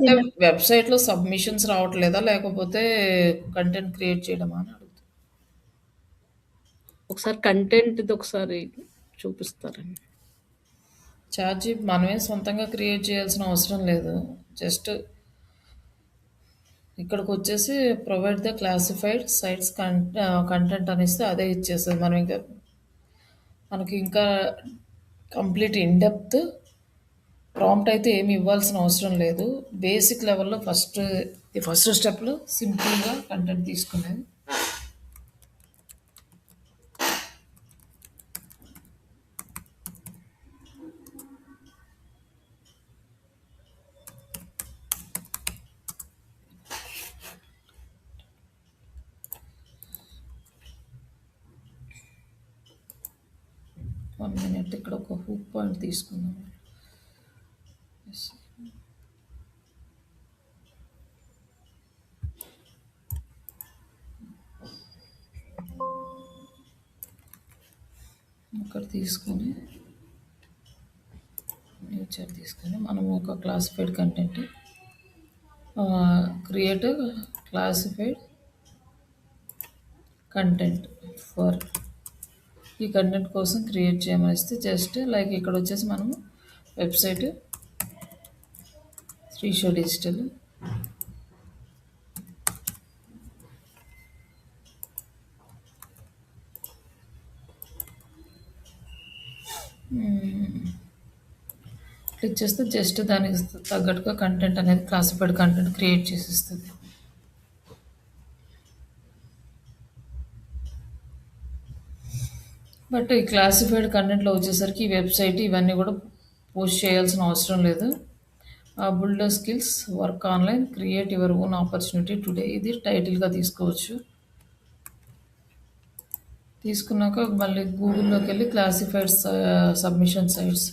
అంటే ఏమ వెబ్‌సైట్‌లో సబ్మిషన్స్ రావట్లేదా? లేకపోతే కంటెంట్ క్రియేట్ చేయడమా అని అడుగుతున్నా. ఒకసారి కంటెంట్‌ది ఒకసారి చూపిస్తారండి? చాట్‌జీపీ మనమే సొంతంగా క్రియేట్ చేయాల్సిన అవసరం లేదు. జస్ట్ ఇక్కడికొచ్చేసి provide the classified sites content అనేస్తే అదే ఇచ్చేస్తది. మనం ఇంకా మనకి ఇంకా కంప్లీట్ ఇన్ డెప్త్ ప్రాంప్ట్ అయితే ఏమి ఇవ్వాల్సిన అవసరం లేదు. బేసిక్ లెవెల్‌లో ఫస్ట్ స్టెప్‌లో సింపుల్‌గా కంటెంట్ తీసుకునేది. 1 మినిట్ ఇక్కడ ఒక హుక్ పాయింట్ తీసుకుందాం. యెస్. ఇక్కడ తీసుకొని నేచర్ తీసుకొని మనం ఒక classified content create classified content for ఈ కంటెంట్ కోసం క్రియేట్ చేయమని ఇస్తే జస్ట్ లైక్ ఇక్కడ వచ్చేసి మనము వెబ్సైట్ శ్రీషో డిజిటల్ క్లిక్ చేస్తే జస్ట్ దానికి తగ్గట్టుగా కంటెంట్ అనేది క్లాసిఫైడ్ కంటెంట్ క్రియేట్ చేసి ఇస్తుంది. బట్ ఈ క్లాసిఫైడ్ కంటెంట్లో వచ్చేసరికి ఈ వెబ్సైట్ ఇవన్నీ కూడా పోస్ట్ చేయాల్సిన అవసరం లేదు. Builder skills work online create your own opportunity today ఇది టైటిల్గా తీసుకోవచ్చు. తీసుకున్నాక మళ్ళీ గూగుల్లోకి వెళ్ళి క్లాసిఫైడ్ సబ్మిషన్ సైట్స్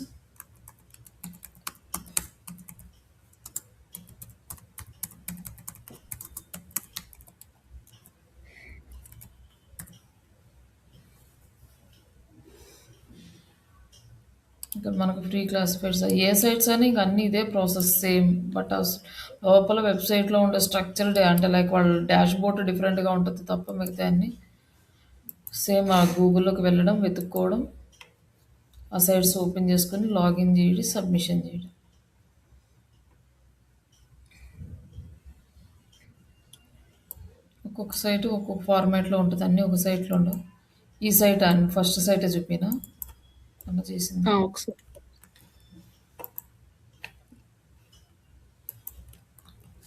ఇక్కడ మనకు ఫ్రీ క్లాసిఫైడ్స్ ఏ సైట్స్ అని ఇంక అన్నీ ఇదే ప్రాసెస్ సేమ్. బట్ లోపల వెబ్సైట్లో ఉండే స్ట్రక్చర్ అంటే లైక్ వాళ్ళ డాష్ బోర్డ్ డిఫరెంట్గా ఉంటుంది తప్ప మిగతా అన్నీ సేమ్. ఆ గూగుల్లోకి వెళ్ళడం, వెతుక్కోవడం, ఆ సైట్స్ ఓపెన్ చేసుకొని లాగిన్ చేయడం, సబ్మిషన్ చేయడం. ఒక్కొక్క సైట్ ఒక్కొక్క ఫార్మాట్లో ఉంటుంది, అన్నీ ఒక సైట్లో ఉండవు. ఈ సైట్ అని ఫస్ట్ సైటే చూపినా అన్న చేసింది. ఒకసారి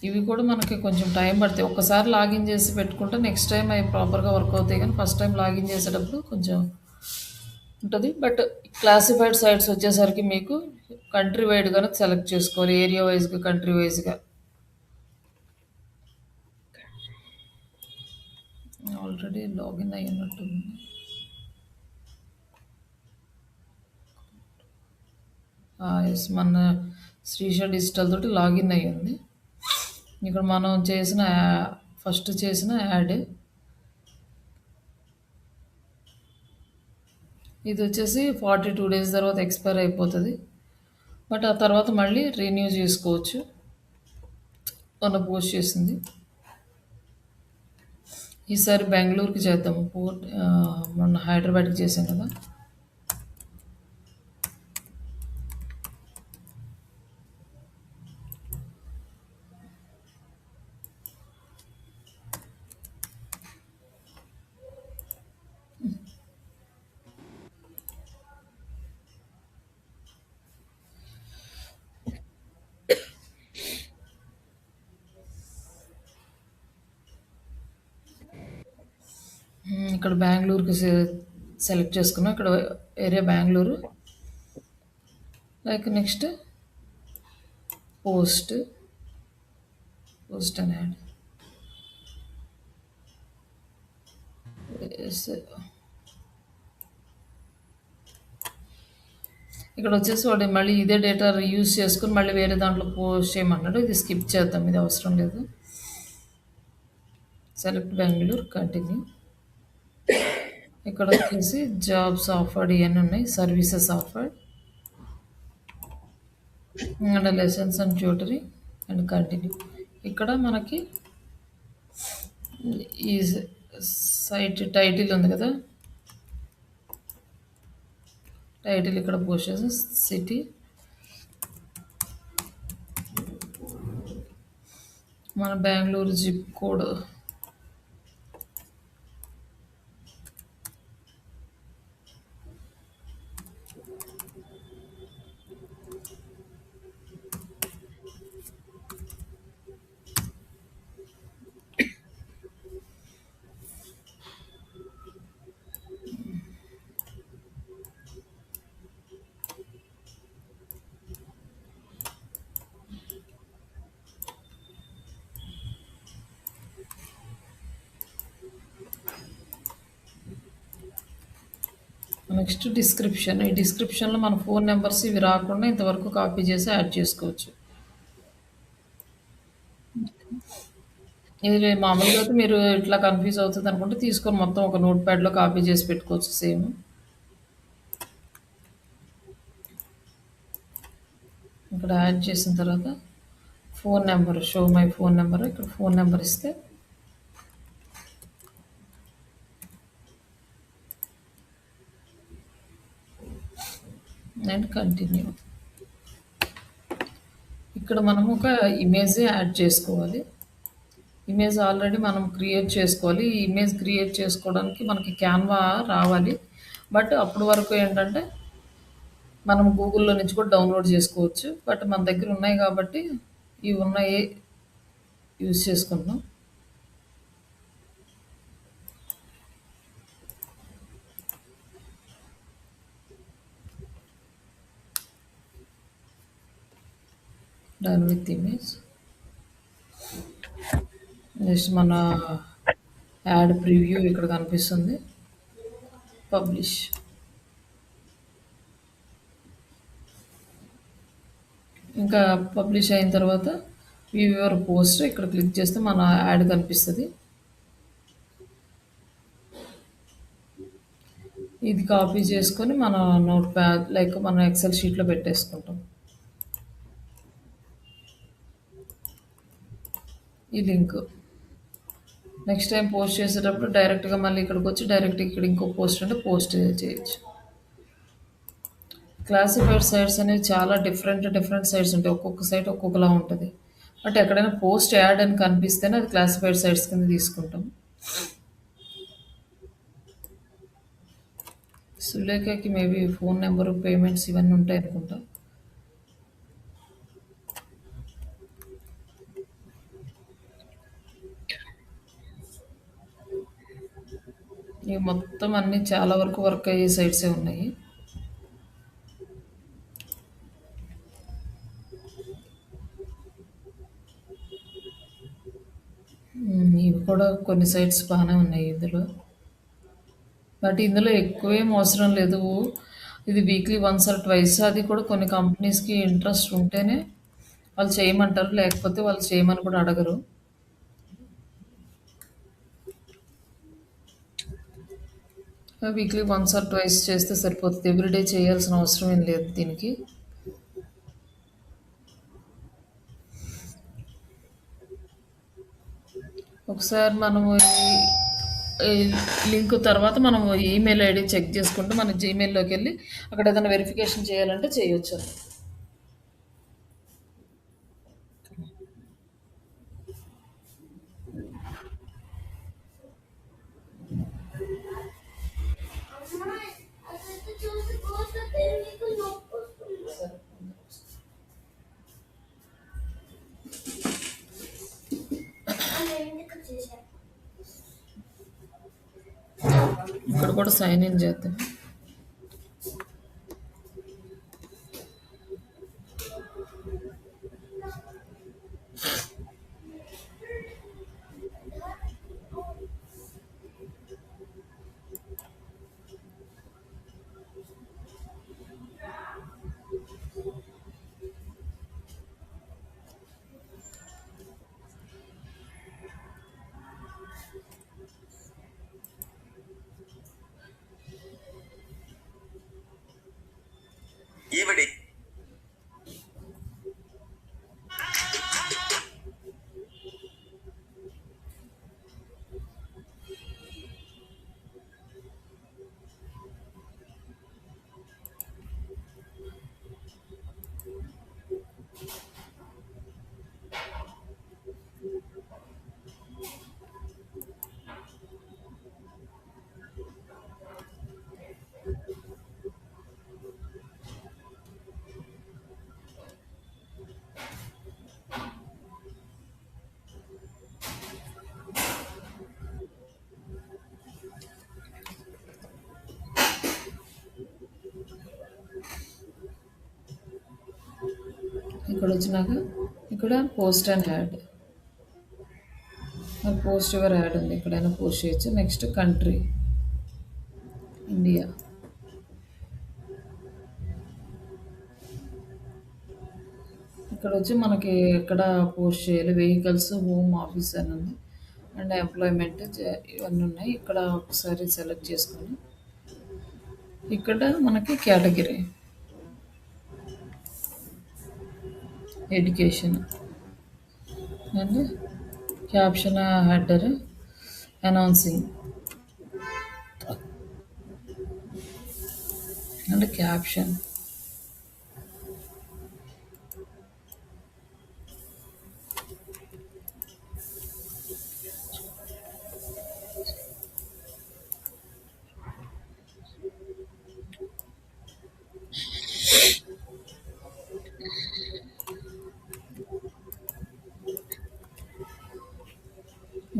ఇవి కూడా మనకి కొంచెం టైం పడతాయి. ఒక్కసారి లాగిన్ చేసి పెట్టుకుంటే నెక్స్ట్ టైం అవి ప్రాపర్గా వర్క్ అవుతాయి, కానీ ఫస్ట్ టైం లాగిన్ చేసేటప్పుడు కొంచెం ఉంటుంది. బట్ క్లాసిఫైడ్ సైట్స్ వచ్చేసరికి మీకు కంట్రీ వైడ్గానే సెలెక్ట్ చేసుకోవాలి, ఏరియా వైజ్గా, కంట్రీ వైజ్గా. ఆల్రెడీ లాగిన్ అయినట్టుంది. ఎస్, మన శ్రీష డిజిటల్ తోటి లాగిన్ అయ్యి ఉంది. ఇక్కడ మనం ఫస్ట్ చేసిన యాడ్ ఇది వచ్చేసి 42 days తర్వాత ఎక్స్పైర్ అయిపోతుంది. బట్ ఆ తర్వాత మళ్ళీ రీన్యూ చేసుకోవచ్చు. మొన్న పోస్ట్ చేసింది. ఈసారి బెంగళూరుకి చేద్దాము. మొన్న హైదరాబాద్కి చేసాం కదా. ఇక్కడ బెంగళూరుకి సెలెక్ట్ చేసుకున్నాం. ఇక్కడ area Bengaluru. Like next post and add. ఇక్కడ వచ్చేసి వాడు మళ్ళీ ఇదే డేటా యూజ్ చేసుకుని మళ్ళీ వేరే దాంట్లో పోస్ట్ చేయమన్నాడు. ఇది స్కిప్ చేద్దాం, ఇది అవసరం లేదు. Select Bengaluru, continue. ఇక్కడ వచ్చేసి జాబ్స్ ఆఫర్డ్ ఇవన్నీ ఉన్నాయి, services offered and lessons and tutoring and continue. ఇక్కడ మనకి ఈ సైట్ టైటిల్ ఉంది కదా, టైటిల్ ఇక్కడ పోస్ట్ చేసి సిటీ మన Bengaluru zip code. Next description. ఈ డిస్క్రిప్షన్లో మన ఫోన్ నెంబర్స్ ఇవి రాకుండా ఇంతవరకు కాపీ చేసి యాడ్ చేసుకోవచ్చు. ఇది మామూలుగా అయితే మీరు ఇట్లా కన్ఫ్యూజ్ అవుతుంది అనుకుంటే తీసుకొని మొత్తం ఒక నోట్ ప్యాడ్లో కాపీ చేసి పెట్టుకోవచ్చు సేమ్. ఇక్కడ యాడ్ చేసిన తర్వాత phone number, show my phone number, ఇక్కడ ఫోన్ నెంబర్ ఇస్తే అండ్ కంటిన్యూ. ఇక్కడ మనం ఒక ఇమేజ్ యాడ్ చేసుకోవాలి. ఇమేజ్ ఆల్రెడీ మనం క్రియేట్ చేసుకోవాలి. ఈ ఇమేజ్ క్రియేట్ చేసుకోవడానికి మనకి క్యాన్వా రావాలి. బట్ అప్పటి వరకు ఏంటంటే మనం గూగుల్లో నుంచి కూడా డౌన్లోడ్ చేసుకోవచ్చు. బట్ మన దగ్గర ఉన్నాయి కాబట్టి ఇవి ఉన్నాయి యూజ్ చేసుకుంటున్నాం. Done with image. నెక్స్ట్ మన యాడ్ ప్రివ్యూ ఇక్కడ కనిపిస్తుంది. పబ్లిష్. ఇంకా పబ్లిష్ అయిన తర్వాత వ్యూ యువర్ పోస్ట్ ఇక్కడ క్లిక్ చేస్తే మన యాడ్ కనిపిస్తుంది. ఇది కాపీ చేసుకొని మన నోట్ ప్యాడ్ లైక్ మన ఎక్సెల్ షీట్లో పెట్టేసుకుంటాం. ఈ లింక్ నెక్స్ట్ టైం పోస్ట్ చేసేటప్పుడు డైరెక్ట్గా మళ్ళీ ఇక్కడికి వచ్చి డైరెక్ట్ ఇక్కడ ఇంకో పోస్ట్ అంటే పోస్ట్ చేయొచ్చు. క్లాసిఫైడ్ సైట్స్ అనేవి చాలా డిఫరెంట్ సైట్స్ ఉంటాయి. ఒక్కొక్క సైట్ ఒక్కొక్కలా ఉంటుంది. బట్ ఎక్కడైనా పోస్ట్ యాడ్ అని కనిపిస్తేనే అది క్లాసిఫైడ్ సైట్స్ కింద తీసుకుంటాం. సులేఖకి మేబీ ఫోన్ నెంబరు, పేమెంట్స్ ఇవన్నీ ఉంటాయి అనుకుంటా. ఇవి మొత్తం అన్నీ చాలా వరకు వర్క్ అయ్యే సైట్సే ఉన్నాయి. ఇవి కూడా కొన్ని సైట్స్ బాగానే ఉన్నాయి ఇందులో. బట్ ఇందులో ఎక్కువేం అవసరం లేదు. ఇది వీక్లీ వన్స్ ఆర్ ట్వైస్. అది కూడా కొన్ని కంపెనీస్కి ఇంట్రెస్ట్ ఉంటేనే వాళ్ళు చేయమంటారు, లేకపోతే వాళ్ళు చేయమని కూడా అడగరు. వీక్లీ వన్స్ ఆర్ ట్వైస్ చేస్తే సరిపోతుంది. ఎవ్రీడే చేయాల్సిన అవసరం ఏం లేదు దీనికి. ఒకసారి మనము ఈ లింక్ తర్వాత మనం ఈమెయిల్ ఐడి చెక్ చేసుకుంటూ మన జీమెయిల్లోకి వెళ్ళి అక్కడ ఏదైనా వెరిఫికేషన్ చేయాలంటే చేయొచ్చు. ఇక్కడ కూడా సైన్ ఇన్ చేద్దాం. ఈవిడి వచ్చినాక ఇక్కడ post and add. Post your add ఉంది, ఎక్కడైనా పోస్ట్ చేయొచ్చు. Next country India. ఇక్కడ వచ్చి మనకి ఎక్కడ పోస్ట్ చేయాలి, వెహికల్స్, హోమ్ ఆఫీస్ అని ఉంది, అండ్ ఎంప్లాయ్మెంట్ ఇవన్నీ ఉన్నాయి. ఇక్కడ ఒకసారి సెలెక్ట్ చేసుకొని ఇక్కడ మనకి category education and caption header announcing and caption.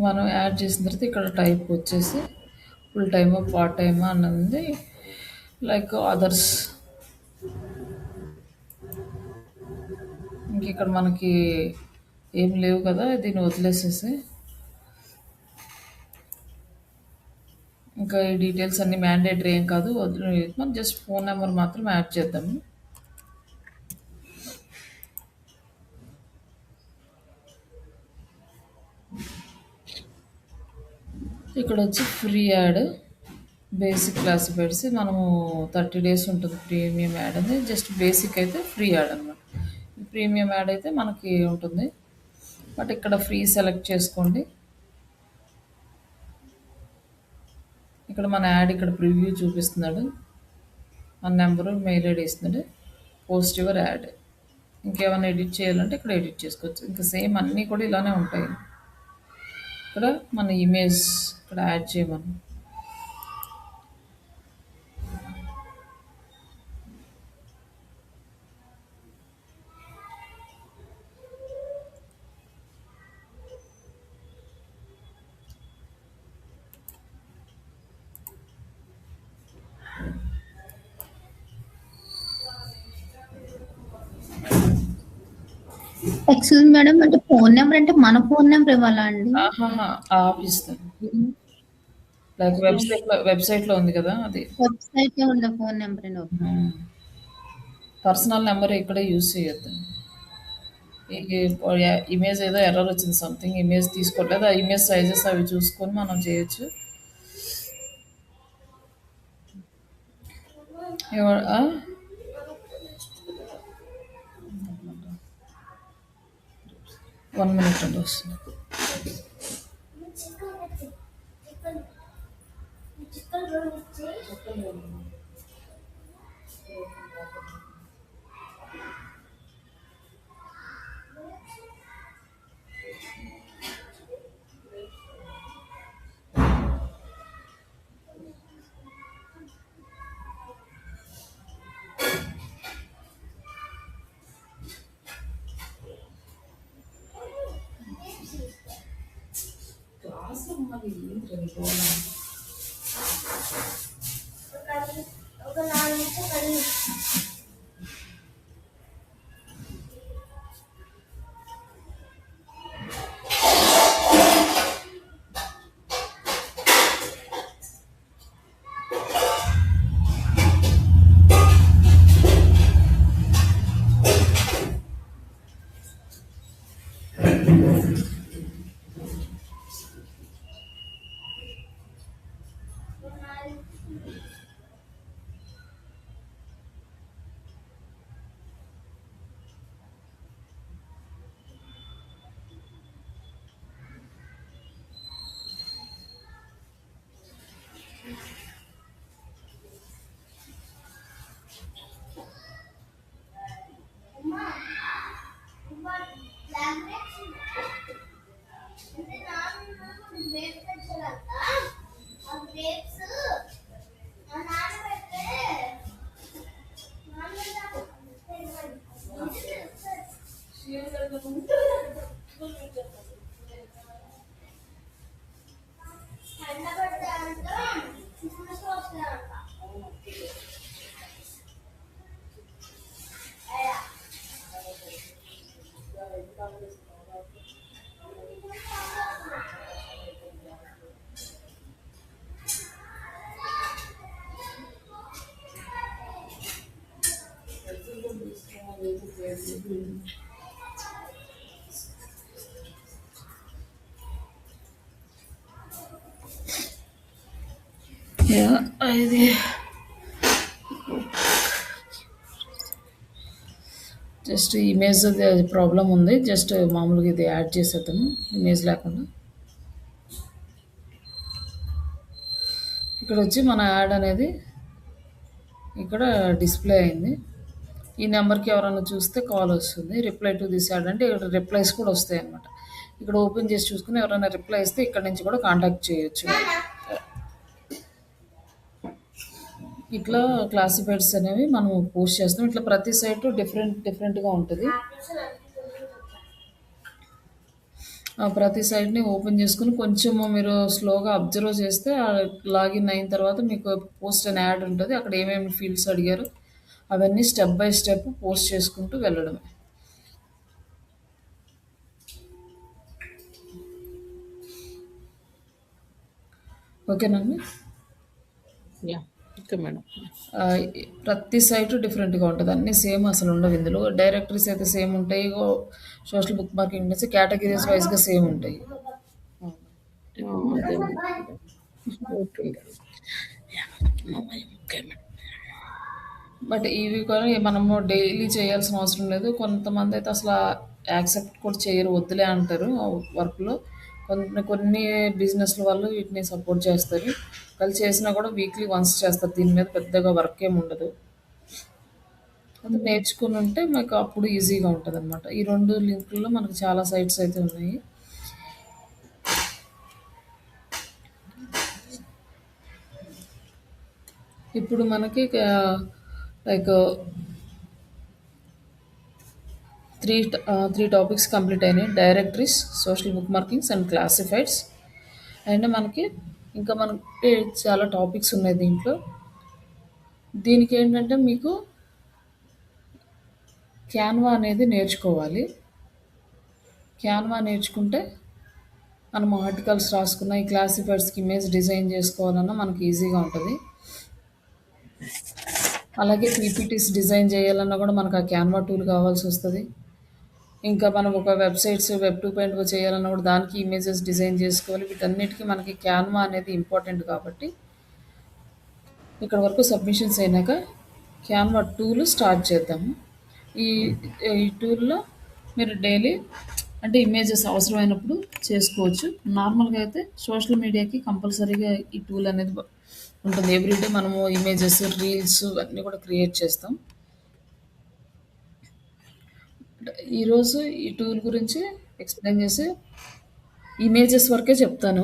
మనం యాడ్ చేసిన తర్వాత ఇక్కడ టైప్ వచ్చేసి ఫుల్ టైమ్, పార్ట్ టైమ్ అన్నది, లైక్ అదర్స్. ఇంక ఇక్కడ మనకి ఏం లేవు కదా, దీన్ని వదిలేసేసి ఇంకా ఈ డీటెయిల్స్ అన్ని మ్యాండేటరీ ఏం కాదు, మనం జస్ట్ ఫోన్ నెంబర్ మాత్రం యాడ్ చేద్దాము. ఇక్కడ వచ్చి ఫ్రీ యాడ్, బేసిక్ క్లాసిఫైడ్స్ మనము 30 days ఉంటుంది. ప్రీమియం యాడ్ అని జస్ట్ బేసిక్ అయితే ఫ్రీ యాడ్ అనమాట. ప్రీమియం యాడ్ అయితే మనకి ఉంటుంది, బట్ ఇక్కడ ఫ్రీ సెలెక్ట్ చేసుకోండి. ఇక్కడ మన యాడ్ ఇక్కడ ప్రివ్యూ చూపిస్తున్నాడు, మన నెంబరు, మెయిల్ ఐడి ఇస్తున్నాడు. Post your add. ఇంకేమైనా ఎడిట్ చేయాలంటే ఇక్కడ ఎడిట్ చేసుకోవచ్చు. ఇంకా సేమ్ అన్నీ కూడా ఇలానే ఉంటాయి. ఇక్కడ మన ఇమేజ్ ఇక్కడ యాడ్ చేయమని, ఎక్స్క్యూజ్ మేడం, అంటే ఫోన్ నెంబర్ అంటే మన ఫోన్ నెంబర్ ఇవ్వాలా అండి? ఆపిస్తాను. లైక్ వెబ్సైట్లో ఉంది కదా అది. వెబ్సైట్ లో ఉన్న ఫోన్ నెంబర్ అండి. పర్సనల్ నెంబర్ ఇక్కడ యూజ్ చేయొద్దు. ఇమేజ్ ఏదో ఎర్రర్ వచ్చింది, సంథింగ్ ఇమేజ్ తీసుకోవట్లేదు. ఆ ఇమేజ్ సైజెస్ అవి చూసుకొని మనం చేయొచ్చు. వన్ మినిట్ అండి, వస్తుంది. యా ఇది జస్ట్ ఇమేజ్ ప్రాబ్లం ఉంది. జస్ట్ మామూలుగా ఇది యాడ్ చేసేద్దాము ఇమేజ్ లేకుండా. ఇక్కడ వచ్చి మన యాడ్ అనేది ఇక్కడ డిస్ప్లే అయింది. ఈ నెంబర్కి ఎవరైనా చూస్తే కాల్ వస్తుంది. రిప్లై టు దిస్ యాడ్ అంటే ఇక్కడ రిప్లైస్ కూడా వస్తాయి అన్నమాట. ఇక్కడ ఓపెన్ చేసి చూసుకుని ఎవరైనా రిప్లై ఇస్తే ఇక్కడ నుంచి కూడా కాంటాక్ట్ చేయొచ్చు. ఇట్లా క్లాసిఫైడ్స్ అనేవి మనం పోస్ట్ చేస్తాం. ఇట్లా ప్రతి సైట్ డిఫరెంట్గా ఉంటుంది. ప్రతి సైట్ని ఓపెన్ చేసుకుని కొంచెం మీరు స్లోగా అబ్జర్వ్ చేస్తే లాగిన్ అయిన తర్వాత మీకు పోస్ట్ అనే యాడ్ ఉంటుంది. అక్కడ ఏమేమి ఫీల్డ్స్ అడిగారు అవన్నీ స్టెప్ బై స్టెప్ పోస్ట్ చేసుకుంటూ వెళ్ళడమే. ఓకేనండి. Yeah okay madam. ప్రతి సైటు డిఫరెంట్గా ఉంటుంది. అన్నీ సేమ్ అసలు ఉండవు ఇందులో. డైరెక్టరీస్ అయితే సేమ్ ఉంటాయి. సోషల్ బుక్ మార్కింగ్ ఉండేసి కేటగిరీస్ వైజ్గా సేమ్ ఉంటాయి. అదే madam. Okay madam. Yeah okay madam. But ఇవి కూడా మనము డైలీ చేయాల్సిన అవసరం లేదు. కొంతమంది అయితే అసలు యాక్సెప్ట్ కూడా చేయరు, వద్దులే అంటారు వర్క్లో. కొన్ని బిజినెస్ల వాళ్ళు వీటిని సపోర్ట్ చేస్తారు. వాళ్ళు చేసినా కూడా వీక్లీ వన్స్ చేస్తారు. దీని మీద పెద్దగా వర్క్ ఏమి ఉండదు. అది నేర్చుకుని ఉంటే మీకు అప్పుడు ఈజీగా ఉంటుంది అనమాట. ఈ 2 లింకుల్లో మనకు చాలా సైట్స్ అయితే ఉన్నాయి. ఇప్పుడు మనకి లైక్ త్రీ టాపిక్స్ కంప్లీట్ అయినాయి. Directories, social book markings and classifieds. And మనకి ఇంకా మనకి చాలా టాపిక్స్ ఉన్నాయి దీంట్లో. దీనికి ఏంటంటే మీకు క్యాన్వా అనేది నేర్చుకోవాలి. క్యాన్వా నేర్చుకుంటే మనం ఆర్టికల్స్ రాసుకున్న ఈ క్లాసిఫైడ్స్కి ఇమేజ్ డిజైన్ చేసుకోవాలన్నా మనకి ఈజీగా ఉంటుంది. అలాగే పీపీటీస్ డిజైన్ చేయాలన్నా కూడా మనకు ఆ క్యాన్వా టూల్ కావాల్సి వస్తుంది. ఇంకా మనం ఒక వెబ్సైట్స్ వెబ్ 2.0 చేయాలన్నా కూడా దానికి ఇమేజెస్ డిజైన్ చేసుకోవాలి. వీటన్నిటికీ మనకి క్యాన్వా అనేది ఇంపార్టెంట్ కాబట్టి ఇక్కడ వరకు సబ్మిషన్స్ అయినాక క్యాన్వా టూల్ స్టార్ట్ చేద్దాము. ఈ ఈ టూల్లో మీరు డైలీ అంటే ఇమేజెస్ అవసరమైనప్పుడు చేసుకోవచ్చు. నార్మల్గా అయితే సోషల్ మీడియాకి కంపల్సరీగా ఈ టూల్ అనేది ఉంటుంది. ఎవ్రీడే మనము ఇమేజెస్, రీల్స్ అన్నీ కూడా క్రియేట్ చేస్తాం. ఈరోజు ఈ టూల్ గురించి ఎక్స్ప్లెయిన్ చేసి ఇమేజెస్ వరకే చెప్తాను.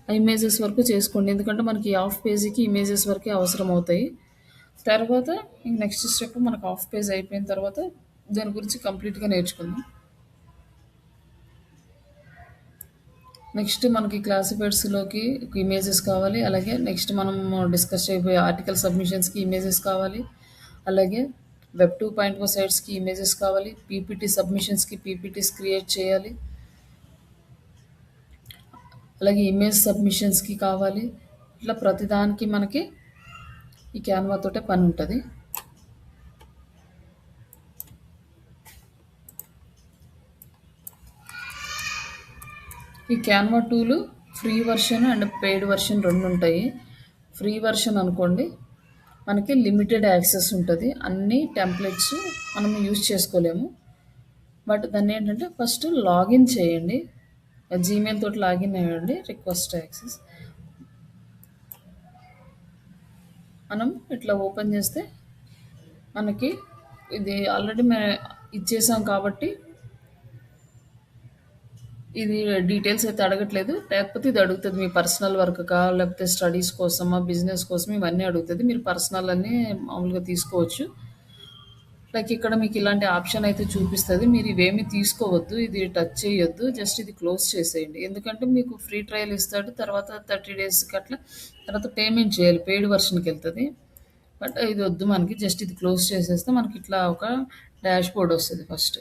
ఆ ఇమేజెస్ వరకు చేసుకోండి. ఎందుకంటే మనకి హాఫ్ పేజీకి ఇమేజెస్ వరకే అవసరం అవుతాయి. తర్వాత నెక్స్ట్ స్టెప్ మనకు హాఫ్ పేజ్ అయిపోయిన తర్వాత దాని గురించి కంప్లీట్గా నేర్చుకుందాం. నెక్స్ట్ మనకి క్లాసిఫైడ్స్లోకి ఇమేజెస్ కావాలి. అలాగే నెక్స్ట్ మనం డిస్కస్ చేయబోయే ఆర్టికల్ సబ్మిషన్స్కి ఇమేజెస్ కావాలి. అలాగే వెబ్ 2.0 సైట్స్కి ఇమేజెస్ కావాలి. పీపీటీ సబ్మిషన్స్కి పీపీటీస్ క్రియేట్ చేయాలి. అలాగే ఇమేజ్ సబ్మిషన్స్కి కావాలి. ఇట్లా ప్రతిదానికి మనకి ఈ క్యాన్వా తోటే పని ఉంటుంది. ఈ Canva tool free version and paid version 2 ఉంటాయి. ఫ్రీ వర్షన్ అనుకోండి మనకి లిమిటెడ్ యాక్సెస్ ఉంటుంది. అన్ని టెంప్లెట్స్ మనం యూజ్ చేసుకోలేము. బట్ దాన్ని ఏంటంటే ఫస్ట్ లాగిన్ చేయండి. జీమెయిల్ తోటి లాగిన్ అయ్యండి. రిక్వెస్ట్ యాక్సెస్ మనం ఇట్లా ఓపెన్ చేస్తే మనకి ఇది ఆల్రెడీ మేము ఇచ్చేసాం కాబట్టి ఇది డీటెయిల్స్ అయితే అడగట్లేదు. లేకపోతే ఇది అడుగుతుంది మీ పర్సనల్ వర్క్కా, లేకపోతే స్టడీస్ కోసమా, బిజినెస్ కోసం ఇవన్నీ అడుగుతుంది. మీరు పర్సనల్ అన్నీ మామూలుగా తీసుకోవచ్చు. లైక్ ఇక్కడ మీకు ఇలాంటి ఆప్షన్ అయితే చూపిస్తుంది. మీరు ఇవేమీ తీసుకోవద్దు, ఇది టచ్ చేయొద్దు, జస్ట్ ఇది క్లోజ్ చేసేయండి. ఎందుకంటే మీకు ఫ్రీ ట్రయల్ ఇస్తాడు. తర్వాత 30 డేస్కి అట్లా తర్వాత పేమెంట్ చేయాలి. పెయిడ్ వర్షన్కి వెళ్తుంది. బట్ ఇది వద్దు మనకి. జస్ట్ ఇది క్లోజ్ చేసేస్తే మనకి ఇట్లా ఒక డాష్ బోర్డ్ వస్తుంది. ఫస్ట్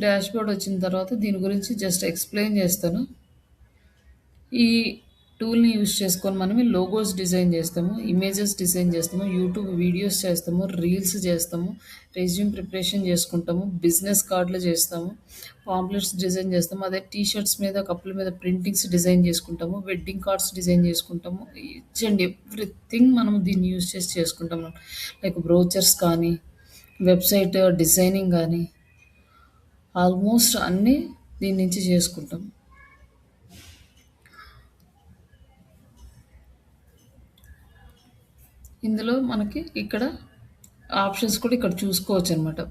డాష్ బోర్డ్ వచ్చిన తర్వాత దీని గురించి జస్ట్ ఎక్స్ప్లెయిన్ చేస్తాను. ఈ టూల్‌ని యూజ్ చేసుకొని మనము లోగోస్ డిజైన్ చేస్తాము, ఇమేజెస్ డిజైన్ చేస్తాము, యూట్యూబ్ వీడియోస్ చేస్తాము, రీల్స్ చేస్తాము, రెజ్యూమ్ ప్రిపరేషన్ చేసుకుంటాము, బిజినెస్ కార్డ్‌లు చేస్తాము, పాంప్లెట్స్ డిజైన్ చేస్తాము. అదే టీ షర్ట్స్ మీద, కప్పుల మీద ప్రింటింగ్స్ డిజైన్ చేసుకుంటాము, వెడ్డింగ్ కార్డ్స్ డిజైన్ చేసుకుంటాము. ఈచ్ అండ్ ఎవ్రీథింగ్ మనం దీన్ని యూజ్ చేసి చేసుకుంటాము. లైక్ బ్రోచర్స్ కానీ, వెబ్‌సైట్ డిజైనింగ్ గానీ, ఆల్మోస్ట్ అన్నీ దీని నుంచి చేసుకుంటాం. ఇందులో మనకి ఇక్కడ ఆప్షన్స్ కూడా ఇక్కడ చూసుకోవచ్చనమాట.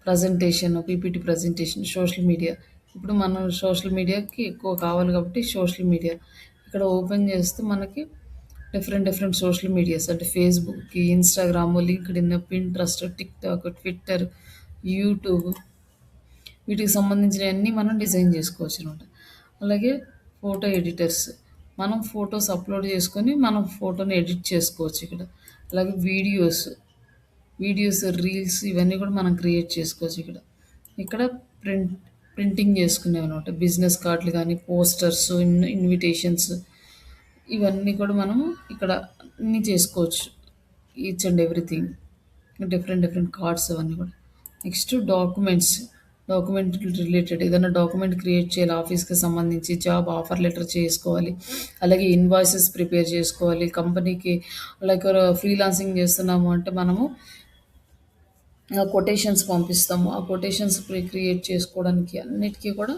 Presentation, PPT presentation, social media. ఇప్పుడు మనం సోషల్ మీడియాకి ఎక్కువ కావాలి కాబట్టి సోషల్ మీడియా. ఇక్కడ ఓపెన్ చేస్తే మనకి డిఫరెంట్ సోషల్ మీడియాస్ అంటే ఫేస్‌బుక్‌కి, Instagram, LinkedIn, Pinterest, TikTok, Twitter, YouTube వీటికి సంబంధించినవన్నీ మనం డిజైన్ చేసుకోవచ్చనమాట. అలాగే ఫోటో ఎడిటర్స్. మనం ఫోటోస్ అప్‌లోడ్ చేసుకొని మనం ఫోటోని ఎడిట్ చేసుకోవచ్చు ఇక్కడ. అలాగే వీడియోస్, రీల్స్ ఇవన్నీ కూడా మనం క్రియేట్ చేసుకోవచ్చు ఇక్కడ. ఇక్కడ ప్రింట్ ప్రింటింగ్ చేసుకునేవన్నమాట. బిజినెస్ కార్డ్‌లు గానీ, పోస్టర్స్, ఇన్విటేషన్స్ ఇవన్నీ కూడా మనము ఇక్కడ అన్నీ చేసుకోవచ్చు. Each and everything. Different cards అవన్నీ కూడా. నెక్స్ట్ డాక్యుమెంట్ రిలేటెడ్ ఏదైనా డాక్యుమెంట్ క్రియేట్ చేయాలి ఆఫీస్‌కి సంబంధించి, జాబ్ ఆఫర్ లెటర్ చేసుకోవాలి. అలాగే ఇన్వాయిసెస్ ప్రిపేర్ చేసుకోవాలి. కంపెనీకి లైక్ ఫ్రీలాన్సింగ్ చేస్తున్నాము అంటే మనము కొటేషన్స్ పంపిస్తాము. ఆ కొటేషన్స్ క్రియేట్ చేసుకోవడానికి అన్నిటికీ కూడా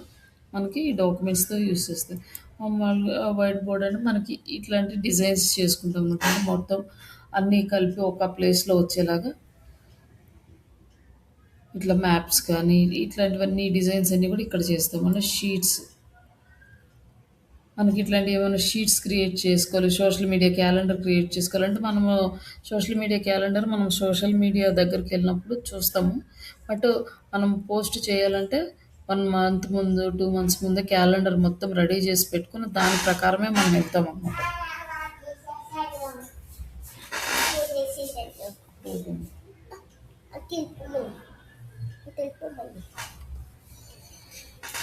మనకి ఈ డాక్యుమెంట్స్‌తో యూజ్ చేస్తాయి. మామూలుగా వైట్ బోర్డ్ అంటే మనకి ఇట్లాంటి డిజైన్స్ చేసుకుంటాం అన్నమాట. మొత్తం అన్నీ కలిపి ఒక ప్లేస్‌లో వచ్చేలాగా ఇట్లా మ్యాప్స్ కానీ ఇట్లాంటివన్నీ డిజైన్స్ అన్నీ కూడా ఇక్కడ చేస్తాం. మన షీట్స్ మనకి ఇట్లాంటి ఏమైనా షీట్స్ క్రియేట్ చేసుకోవాలి. సోషల్ మీడియా క్యాలెండర్ క్రియేట్ చేసుకోవాలంటే మనము సోషల్ మీడియా క్యాలెండర్ మనం సోషల్ మీడియా దగ్గరికి వెళ్ళినప్పుడు చూస్తాము. బట్ మనం పోస్ట్ చేయాలంటే 1 మంత్ ముందు, 2 మంత్స్ ముందే క్యాలెండర్ మొత్తం రెడీ చేసి పెట్టుకొని దాని ప్రకారమే మనం వెళ్తామనమాట.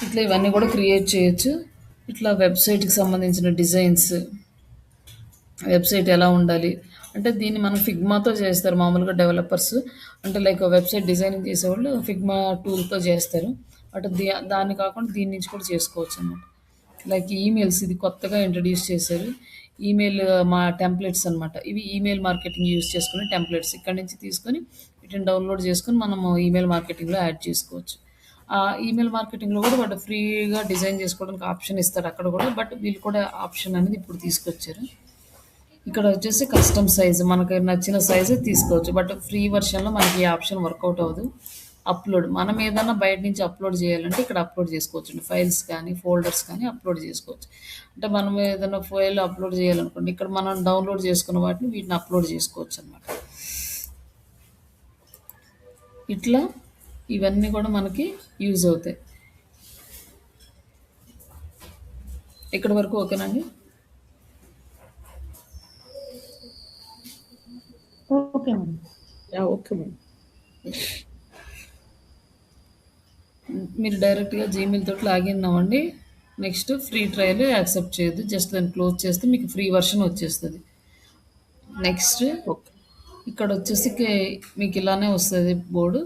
ఇట్లా ఇవన్నీ కూడా క్రియేట్ చేయొచ్చు. ఇట్లా వెబ్‌సైట్‌కి సంబంధించిన డిజైన్స్, వెబ్‌సైట్ ఎలా ఉండాలి అంటే దీన్ని మనం ఫిగ్మాతో చేస్తారు మామూలుగా డెవలపర్స్. అంటే లైక్ వెబ్‌సైట్ డిజైనింగ్ చేసేవాళ్ళు ఫిగ్మా టూల్‌తో చేస్తారు. బట్ దాన్ని కాకుండా దీని నుంచి కూడా చేసుకోవచ్చనమాట. లైక్ ఈమెయిల్స్ ఇది కొత్తగా ఇంట్రడ్యూస్ చేశారు. ఈమెయిల్ మా టెంప్లెట్స్ అనమాట. ఇవి ఈమెయిల్ మార్కెటింగ్ యూజ్ చేసుకునే టెంప్లెట్స్. ఇక్కడి నుంచి తీసుకొని వీటిని డౌన్లోడ్ చేసుకొని మనము ఈమెయిల్ మార్కెటింగ్‌లో యాడ్ చేసుకోవచ్చు. ఆ ఈమెయిల్ మార్కెటింగ్‌లో కూడా వాడు ఫ్రీగా డిజైన్ చేసుకోవడానికి ఆప్షన్ ఇస్తాడు అక్కడ కూడా. బట్ వీళ్ళు కూడా ఆప్షన్ అనేది ఇప్పుడు తీసుకొచ్చారు. ఇక్కడ వచ్చేసి కస్టమ్ సైజ్ మనకు నచ్చిన సైజే తీసుకోవచ్చు. బట్ ఫ్రీ వెర్షన్‌లో మనకి ఈ ఆప్షన్ వర్కౌట్ అవ్వదు. అప్‌లోడ్ మనం ఏదన్నా బయట నుంచి అప్‌లోడ్ చేయాలంటే ఇక్కడ అప్‌లోడ్ చేసుకోవచ్చండి. ఫైల్స్ కానీ, ఫోల్డర్స్ కానీ అప్‌లోడ్ చేసుకోవచ్చు. అంటే మనం ఏదైనా ఫైల్ అప్‌లోడ్ చేయాలనుకోండి, ఇక్కడ మనం డౌన్లోడ్ చేసుకున్న వాటిని వీటిని అప్‌లోడ్ చేసుకోవచ్చనమాట. ఇట్లా ఇవన్నీ కూడా మనకి యూజ్ అవుతాయి. ఇక్కడి వరకు ఓకేనండి? Okay madam. Yeah! Okay madam. మీరు డైరెక్ట్‌గా జీమెయిల్ తోటి లాగిన్ అవ్వండి. నెక్స్ట్ ఫ్రీ ట్రయల్ యాక్సెప్ట్ చేయొద్దు. జస్ట్ దాన్ని క్లోజ్ చేస్తే మీకు ఫ్రీ వెర్షన్ వచ్చేస్తది. Next okay. ఇక్కడ వచ్చేసి మీకు ఇలానే వస్తది బోర్డు.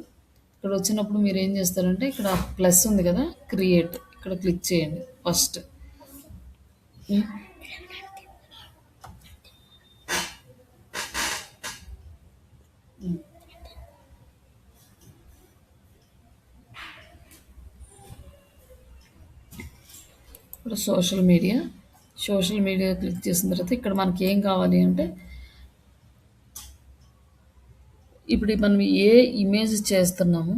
ఇక్కడ వచ్చినప్పుడు మీరేం చేస్తారంటే ఇక్కడ ప్లస్ ఉంది కదా! క్రియేట్ ఇక్కడ క్లిక్ చేయండి ఫస్ట్. హ్మ్. ఇప్పుడు సోషల్ మీడియా క్లిక్ చేసిన తర్వాత ఇక్కడ మనకి ఏం కావాలి అంటే ఇప్పుడు మనం ఏ ఇమేజ్ చేస్తున్నామో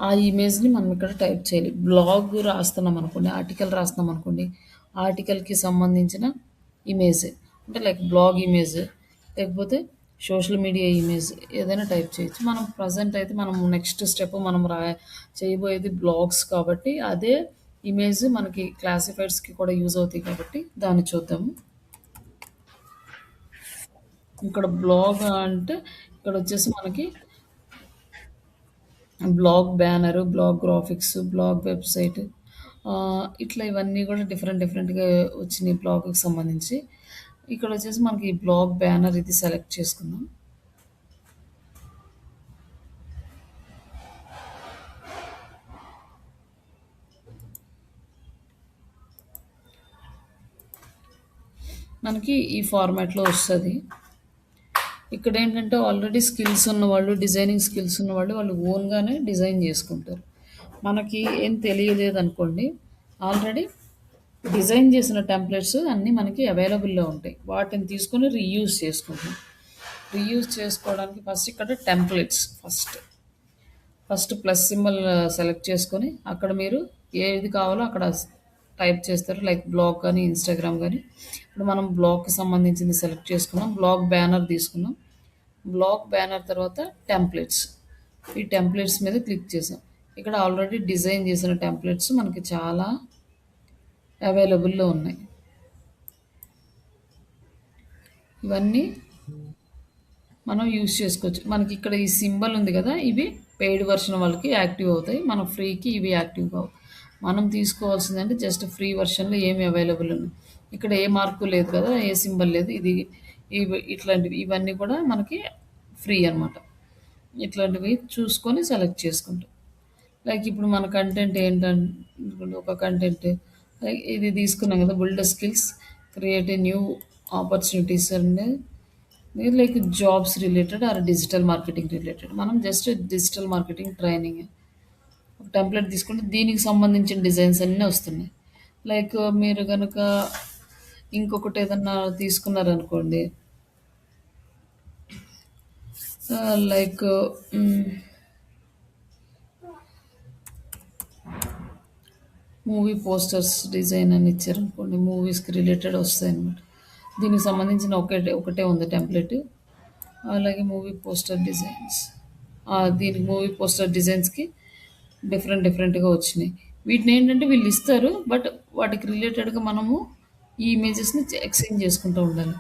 ఆ ఇమేజ్‌ని మనం ఇక్కడ టైప్ చేయాలి. బ్లాగ్ రాస్తున్నాం అనుకోండి, ఆర్టికల్ రాస్తున్నాం అనుకోండి, ఆర్టికల్‌కి సంబంధించిన ఇమేజ్ అంటే లైక్ బ్లాగ్ ఇమేజ్ లేకపోతే సోషల్ మీడియా ఇమేజ్ ఏదైనా టైప్ చేయొచ్చు. మనం ప్రెజెంట్ అయితే మనం నెక్స్ట్ స్టెప్ మనం చేయబోయేది బ్లాగ్స్ కాబట్టి అదే ఇమేజ్ మనకి క్లాసిఫైడ్స్‌కి కూడా యూజ్ అవుతాయి కాబట్టి దాన్ని చూద్దాము. ఇక్కడ బ్లాగ్ అంటే ఇక్కడ వచ్చేసి మనకి blog banner, blog graphics, blog website, ఇట్లా ఇవన్నీ కూడా డిఫరెంట్ డిఫరెంట్‌గా వచ్చినాయి బ్లాగ్‌కి సంబంధించి. ఇక్కడొచ్చేసి మనకి బ్లాగ్ బ్యానర్ ఇది సెలెక్ట్ చేసుకుందాం. మనకి ఈ ఫార్మాట్‌లో వస్తది. ఇక్కడేంటంటే ఆల్రెడీ స్కిల్స్ ఉన్నవాళ్ళు, డిజైనింగ్ స్కిల్స్ ఉన్నవాళ్ళు వాళ్ళు ఓన్‌గానే డిజైన్ జేసుకుంటారు. మనకి ఏం తెలియలేదనుకోండి, ఆల్రెడీ డిజైన్ చేసిన టెంప్లెట్స్ అన్నీ మనకి అవైలబుల్‌లో ఉంటాయి. వాటిని తీసుకొని రీయూజ్ చేసుకుంటాం. రీయూజ్ చేసుకోవడానికి ఫస్ట్ ఇక్కడ templates first plus symbol select చేసుకొని అక్కడ మీరు ఏది కావాలో అక్కడ టైప్ చేస్తారు. లైక్ బ్లాగ్ కానీ ఇన్స్టాగ్రామ్ కానీ ఇప్పుడు మనం బ్లాగ్కి సంబంధించింది సెలెక్ట్ చేసుకున్నాం. బ్లాగ్ బ్యానర్ తీసుకున్నాం. బ్లాగ్ బ్యానర్ తర్వాత టెంప్లెట్స్ ఈ టెంప్లెట్స్ మీద క్లిక్ చేసాం. ఇక్కడ ఆల్రెడీ డిజైన్ చేసిన టెంప్లెట్స్ మనకి చాలా అవైలబుల్లో ఉన్నాయి. ఇవన్నీ మనం యూజ్ చేసుకోవచ్చు. మనకి ఇక్కడ ఈ సింబల్ ఉంది కదా, ఇవి పెయిడ్ వర్షన్ వాళ్ళకి యాక్టివ్ అవుతాయి. మన ఫ్రీకి ఇవి యాక్టివ్ కావు. మనం తీసుకోవాల్సిందంటే జస్ట్ ఫ్రీ వర్షన్లో ఏమి అవైలబుల్ ఉన్నాయి. ఇక్కడ ఏ మార్కు లేదు కదా, ఏ సింబల్ లేదు. ఇది ఇట్లాంటివి ఇవన్నీ కూడా మనకి ఫ్రీ అనమాట. ఇట్లాంటివి చూసుకొని సెలెక్ట్ చేసుకుంటాం. లైక్ ఇప్పుడు మన కంటెంట్ ఏంటంటే ఒక కంటెంట్ లైక్ ఇది తీసుకున్నాం కదా, build skills create a new opportunities and like jobs related are digital marketing related. మనం జస్ట్ డిజిటల్ మార్కెటింగ్ ట్రైనింగ్ ఒక టెంప్లెట్ తీసుకుంటే దీనికి సంబంధించిన డిజైన్స్ అన్నీ వస్తున్నాయి. లైక్ మీరు కనుక ఇంకొకటి ఏదన్నా తీసుకున్నారనుకోండి, లైక్ మూవీ పోస్టర్స్ డిజైన్ అని ఇచ్చారనుకోండి, మూవీస్కి రిలేటెడ్ వస్తాయి అన్నమాట. దీనికి సంబంధించిన ఒకటే ఉంది టెంప్లెట్. అలాగే మూవీ పోస్టర్ డిజైన్స్, దీనికి మూవీ పోస్టర్ డిజైన్స్కి డిఫరెంట్గా వచ్చినాయి. వీటిని ఏంటంటే వీళ్ళు ఇస్తారు, బట్ వాటికి రిలేటెడ్గా మనము ఈ ఇమేజెస్ని ఎక్స్చేంజ్ చేసుకుంటూ ఉండాలి.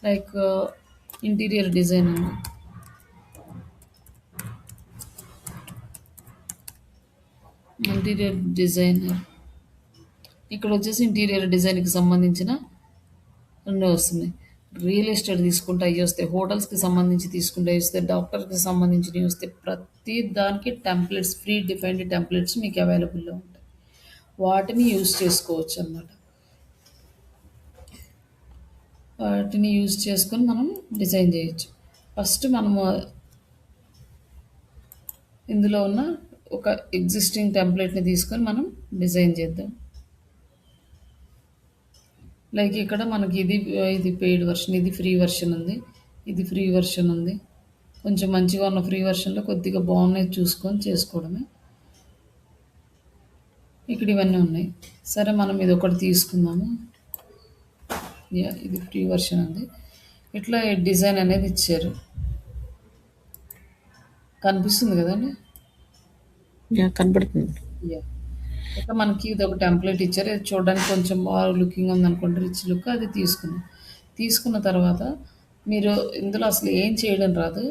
లైక్ ఇంటీరియర్ డిజైన్ అని, ఇంటీరియర్ డిజైనర్ ఇక్కడ వచ్చేసి ఇంటీరియర్ డిజైన్కి సంబంధించిన అన్నీ వస్తున్నాయి. రియల్ ఎస్టేట్ తీసుకుంటే అవి వస్తాయి. హోటల్స్కి సంబంధించి తీసుకుంటే అవి వస్తాయి. డాక్టర్కి సంబంధించినవి వస్తాయి. ప్రతి దానికి టెంప్లెట్స్, ఫ్రీ డిఫైన్డ్ టెంప్లెట్స్ మీకు అవైలబుల్లో ఉంటాయి. వాటిని యూజ్ చేసుకోవచ్చు అన్నమాట. వాటిని యూజ్ చేసుకొని మనం డిజైన్ చేయొచ్చు. ఫస్ట్ మనము ఇందులో ఉన్న ఒక ఎగ్జిస్టింగ్ టెంప్లెట్ని తీసుకొని మనం డిజైన్ చేద్దాం. లైక్ ఇక్కడ మనకి ఇది పెయిడ్ వర్షన్, ఇది ఫ్రీ వర్షన్ ఉంది, ఇది ఫ్రీ వర్షన్ ఉంది. కొంచెం మంచిగా ఉన్న ఫ్రీ వర్షన్లో కొద్దిగా బాగున్నాయి చూసుకొని చేసుకోవడమే. ఇక్కడ ఇవన్నీ ఉన్నాయి. సరే మనం ఇది ఒకటి తీసుకుందాము. ఇది ఫ్రీ వర్షన్ ఉంది. ఇట్లా డిజైన్ అనేది ఇచ్చారు, కనిపిస్తుంది కదండి. కనపడుతుంది. ఇక మనకి ఇది ఒక టెంప్లెట్ ఇచ్చారు. ఇది చూడడానికి కొంచెం బాగా లుకింగ్ ఉందనుకోండి, రిచ్ లుక్. అది తీసుకున్న తర్వాత మీరు ఇందులో అసలు ఏం చేయడం రాదు.